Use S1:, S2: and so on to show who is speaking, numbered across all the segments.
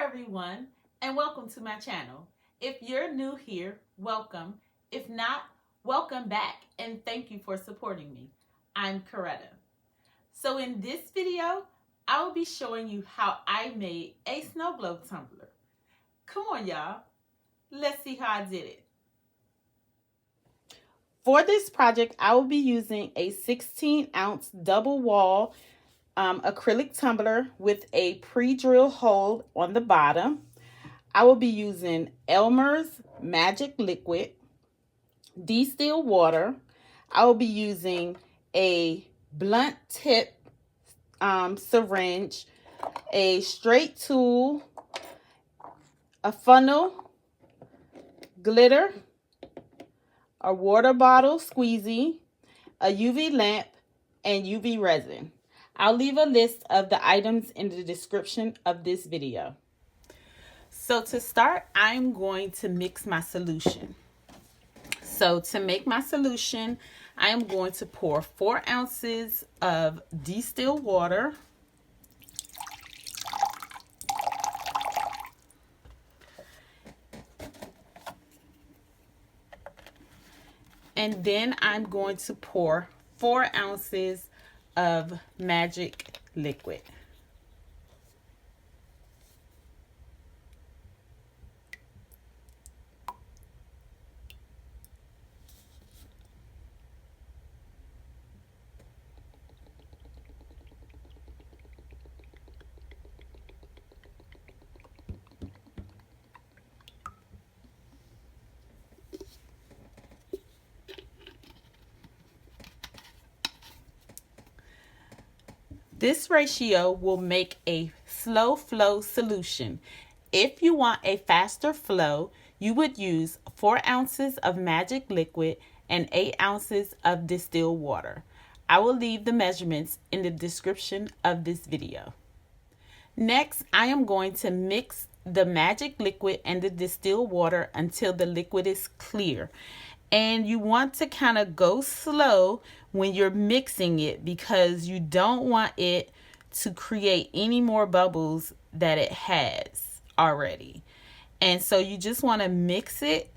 S1: everyone, and welcome to my channel. If you're new here, welcome. If not, welcome back and thank you for supporting me. I'm Coretta. So in this video, I will be showing you how I made a snow globe tumbler. Come on, y'all. Let's see how I did it. For this project, I will be using a 16-ounce double wall acrylic tumbler with a pre-drill hole on the bottom. I will be using Elmer's Magic Liquid, Distilled Water. I will be using a blunt tip syringe, a straight tool, a funnel, glitter, a water bottle squeezy, a UV lamp, and UV resin. I'll leave a list of the items in the description of this video. So to start, I'm going to mix my solution. So to make my solution, I am going to pour 4 ounces of distilled water, and then I'm going to pour 4 ounces of magic liquid. This ratio will make a slow flow solution. If you want a faster flow, you would use 4 ounces of magic liquid and 8 ounces of distilled water. I will leave the measurements in the description of this video. Next, I am going to mix the magic liquid and the distilled water until the liquid is clear. And you want to kind of go slow when you're mixing it because you don't want it to create any more bubbles that it has already. And so you just want to mix it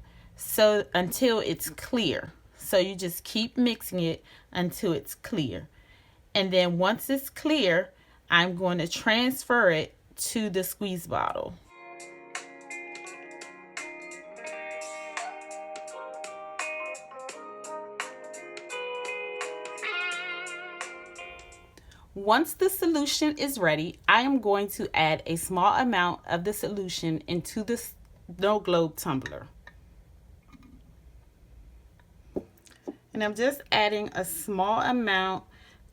S1: until it's clear. So you just keep mixing it until it's clear. And then once it's clear, I'm going to transfer it to the squeeze bottle. Once the solution is ready, I am going to add a small amount of the solution into the snow globe tumbler. And I'm just adding a small amount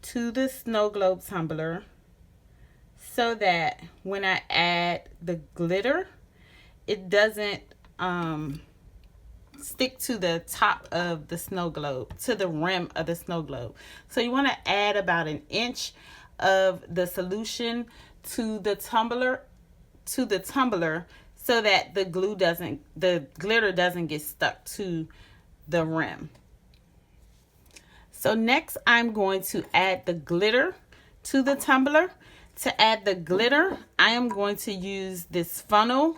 S1: to the snow globe tumbler so that when I add the glitter, it doesn't stick to the top of the snow globe, to the rim of the snow globe. So you want to add about 1 inch of the solution to the tumbler so that the glitter doesn't get stuck to the rim. So next I'm going to add the glitter to the tumbler. To add the glitter, I am going to use this funnel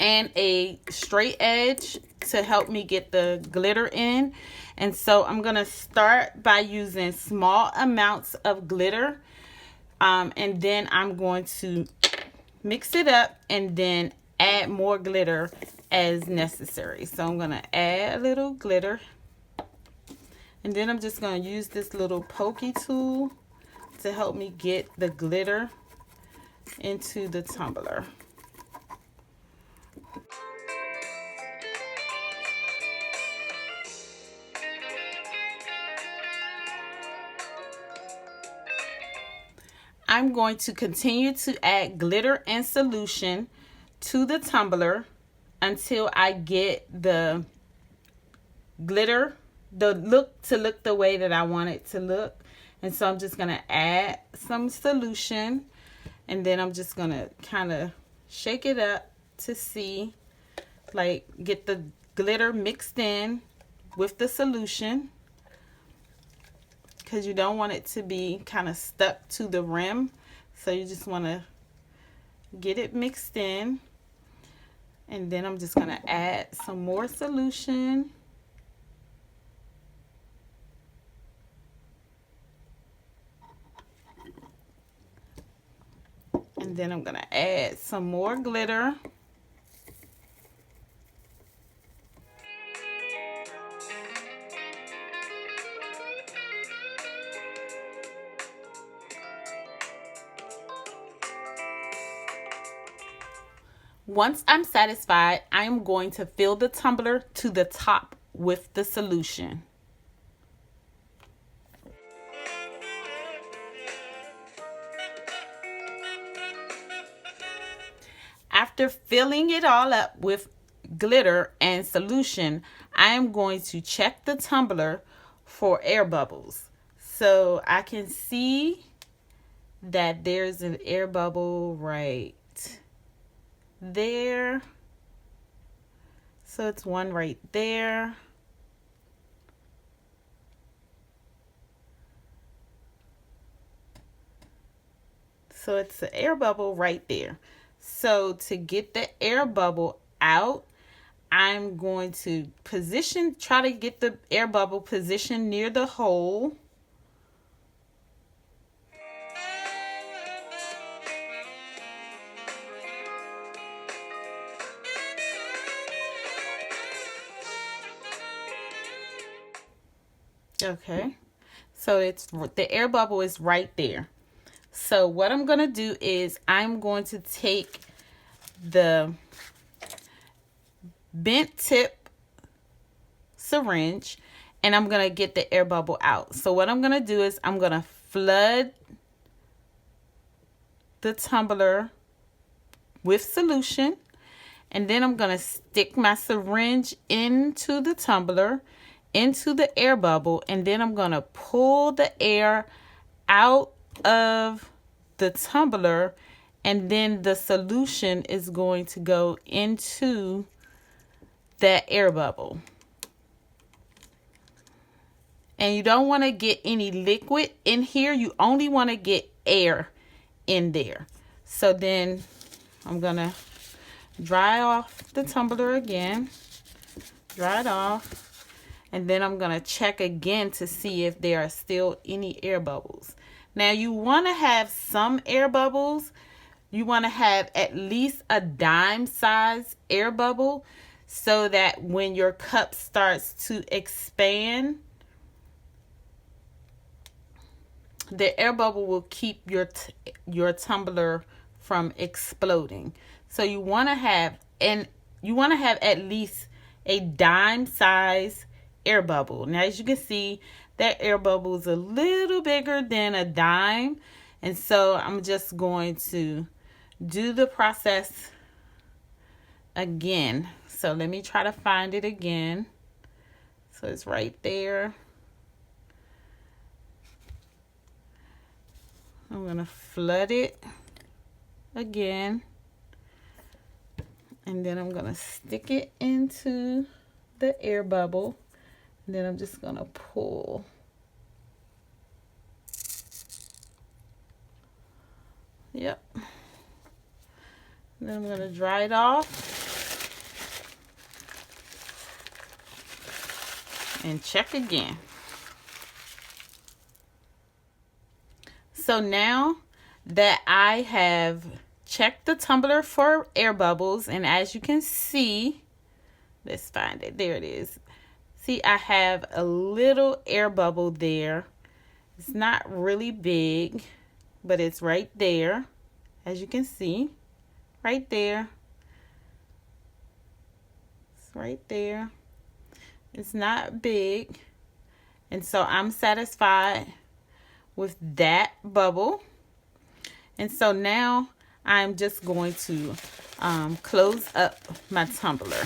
S1: and a straight edge to help me get the glitter in. And so I'm going to start by using small amounts of glitter. And then I'm going to mix it up and then add more glitter as necessary. So I'm going to add a little glitter. And then I'm just going to use this little pokey tool to help me get the glitter into the tumbler. I'm going to continue to add glitter and solution to the tumbler until I get the glitter, look the way that I want it to look. And so I'm just going to add some solution and then I'm just going to kind of shake it up to see, like, get the glitter mixed in with the solution, because you don't want it to be kind of stuck to the rim. So you just want to get it mixed in. And then I'm just going to add some more solution. And then I'm going to add some more glitter. Once I'm satisfied, I'm going to fill the tumbler to the top with the solution. After filling it all up with glitter and solution, I am going to check the tumbler for air bubbles. So I can see that there's an air bubble right there. So it's one right there. So it's an air bubble right there. So to get the air bubble out, I'm going to try to get the air bubble positioned near the hole. Okay, so the air bubble is right there. So what I'm going to do is I'm going to take the bent tip syringe and I'm going to get the air bubble out. So what I'm going to do is I'm going to flood the tumbler with solution, and then I'm going to stick my syringe into the tumbler, into the air bubble, and then I'm going to pull the air out of the tumbler, and then the solution is going to go into that air bubble. And you don't want to get any liquid in here. You only want to get air in there. So then I'm going to dry off the tumbler again. Dry it off. And then I'm going to check again to see if there are still any air bubbles. Now you want to have some air bubbles. You want to have at least a dime size air bubble so that when your cup starts to expand, the air bubble will keep your tumbler from exploding. So you want to have at least a dime size air bubble. Now as you can see, that air bubble is a little bigger than a dime, and so I'm just going to do the process again. So let me try to find it again. So it's right there. I'm going to flood it again. And then I'm going to stick it into the air bubble. And then I'm just going to pull. Yep. Then I'm going to dry it off. And check again. So now that I have checked the tumbler for air bubbles, and as you can see, let's find it. There it is. See, I have a little air bubble there. It's not really big, but it's right there. As you can see, right there. It's right there. It's not big. And so I'm satisfied with that bubble. And so now I'm just going to close up my tumbler.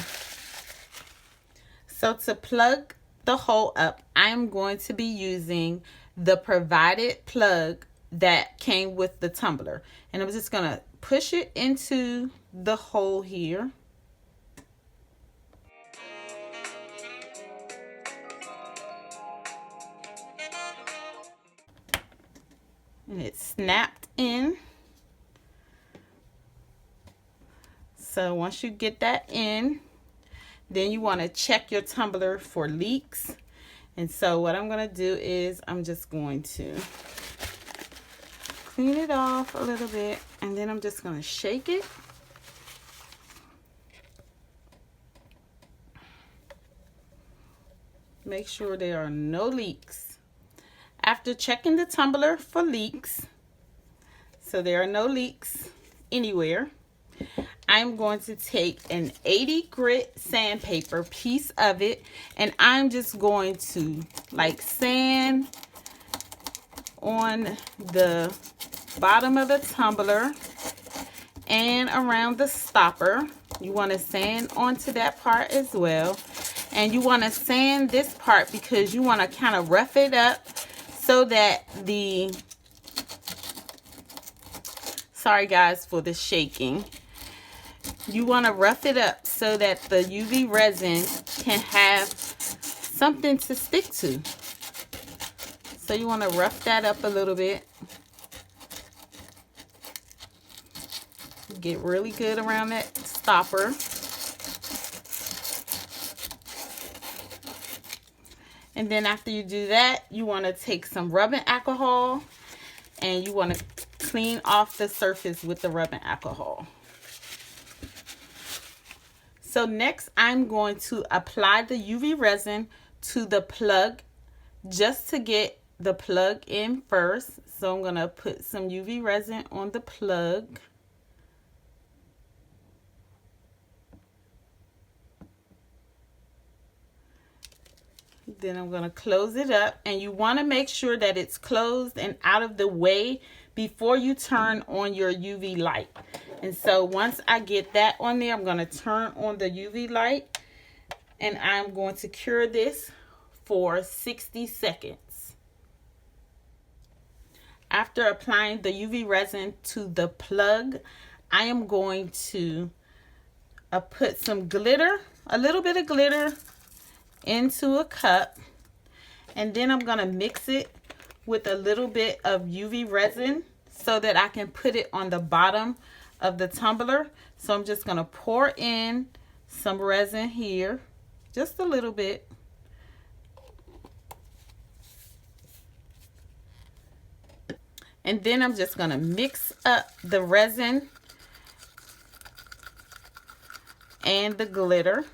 S1: So to plug the hole up, I'm going to be using the provided plug that came with the tumbler. And I'm just going to push it into the hole here. And it snapped in. So once you get that in, then you want to check your tumbler for leaks. And so what I'm going to do is I'm just going to clean it off a little bit, and then I'm just going to shake it. Make sure there are no leaks. After checking the tumbler for leaks, so there are no leaks anywhere, I'm going to take an 80 grit sandpaper piece of it, and I'm just going to like sand on the bottom of the tumbler and around the stopper. You want to sand onto that part as well. And you want to sand this part because you want to kind of rough it up so that the, sorry guys for the shaking. You want to rough it up so that the UV resin can have something to stick to. So you want to rough that up a little bit. Get really good around that stopper. And then after you do that, you want to take some rubbing alcohol and you want to clean off the surface with the rubbing alcohol. So next, I'm going to apply the UV resin to the plug just to get the plug in first. So I'm going to put some UV resin on the plug. Then I'm going to close it up, and you want to make sure that it's closed and out of the way before you turn on your UV light. And so once I get that on there, I'm going to turn on the UV light, and I'm going to cure this for 60 seconds. After applying the UV resin to the plug, I am going to put some glitter, a little bit of glitter, into a cup, and then I'm going to mix it with a little bit of UV resin so that I can put it on the bottom of the tumbler. So I'm just going to pour in some resin here, just a little bit. And then I'm just going to mix up the resin and the glitter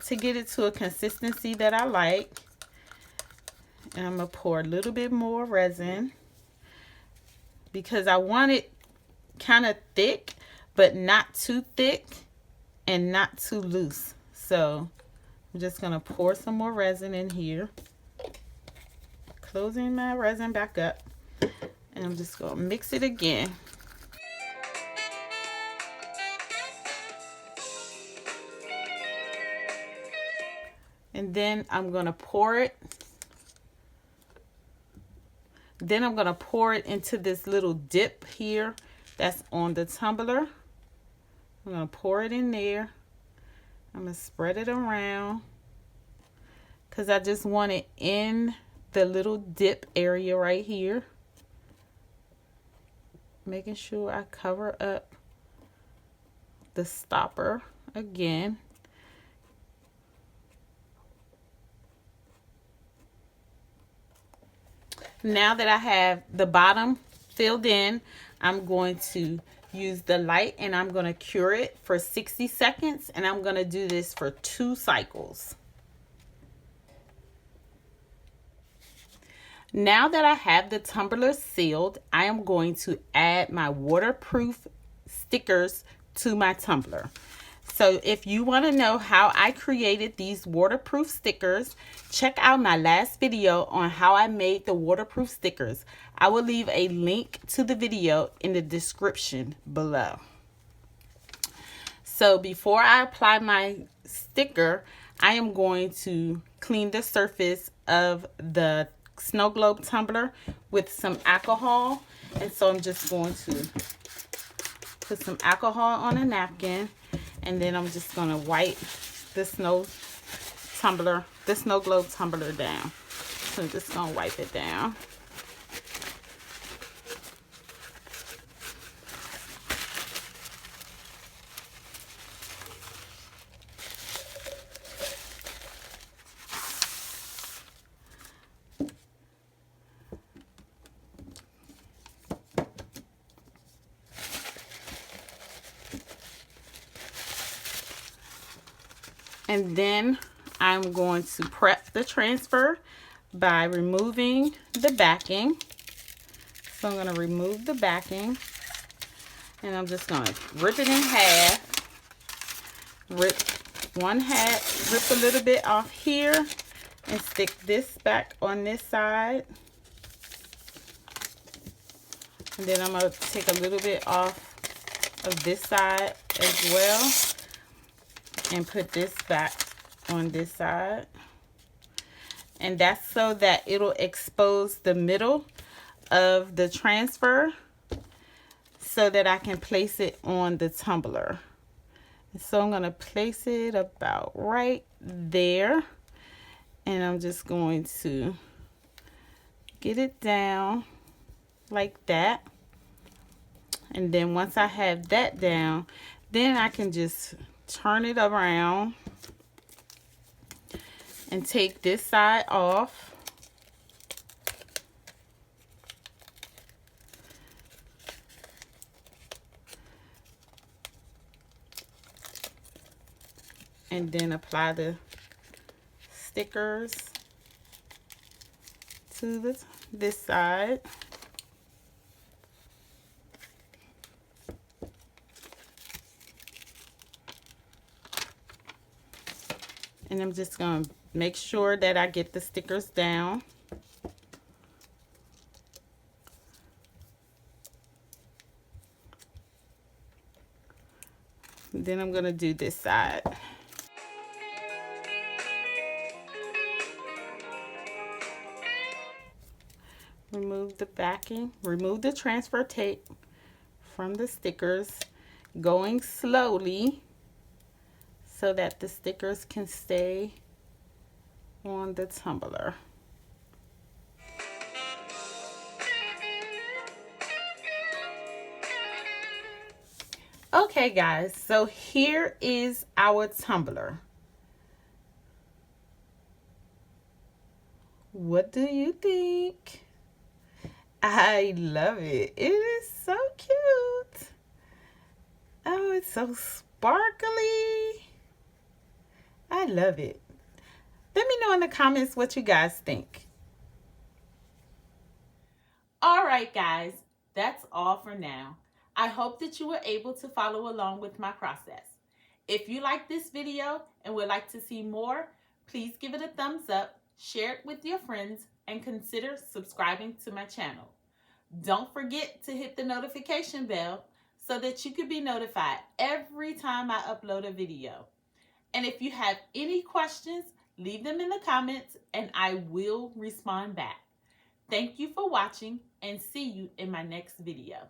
S1: to get it to a consistency that I like. And I'm going to pour a little bit more resin because I want it kind of thick, but not too thick and not too loose. So I'm just going to pour some more resin in here, closing my resin back up, and I'm just going to mix it again. And then I'm going to pour it. Then I'm going to pour it into this little dip here that's on the tumbler. I'm going to pour it in there. I'm going to spread it around because I just want it in the little dip area right here. Making sure I cover up the stopper again. Now that I have the bottom filled in, I'm going to use the light and I'm going to cure it for 60 seconds, and I'm going to do this for 2 cycles. Now that I have the tumbler sealed, I am going to add my waterproof stickers to my tumbler. So if you want to know how I created these waterproof stickers, check out my last video on how I made the waterproof stickers. I will leave a link to the video in the description below. So before I apply my sticker, I am going to clean the surface of the snow globe tumbler with some alcohol. And so I'm just going to put some alcohol on a napkin. And then I'm just going to wipe the snow globe tumbler down. So I'm just going to wipe it down. And then I'm going to prep the transfer by removing the backing. So I'm going to remove the backing, and I'm just going to rip it in half. Rip one half, rip a little bit off here, and stick this back on this side. And then I'm going to take a little bit off of this side as well and put this back on this side. And that's so that it'll expose the middle of the transfer so that I can place it on the tumbler. And so I'm going to place it about right there. And I'm just going to get it down like that. And then once I have that down, then I can just turn it around and take this side off. And then apply the stickers to this side. And I'm just going to make sure that I get the stickers down. Then I'm going to do this side. Remove the backing, remove the transfer tape from the stickers, going slowly so that the stickers can stay on the tumbler. Okay guys, so here is our tumbler. What do you think? I love it. It is so cute. Oh, it's so sparkly. I love it. Let me know in the comments what you guys think. All right, guys, that's all for now. I hope that you were able to follow along with my process. If you like this video and would like to see more, please give it a thumbs up, share it with your friends, and consider subscribing to my channel. Don't forget to hit the notification bell so that you can be notified every time I upload a video. And if you have any questions, leave them in the comments and I will respond back. Thank you for watching and see you in my next video.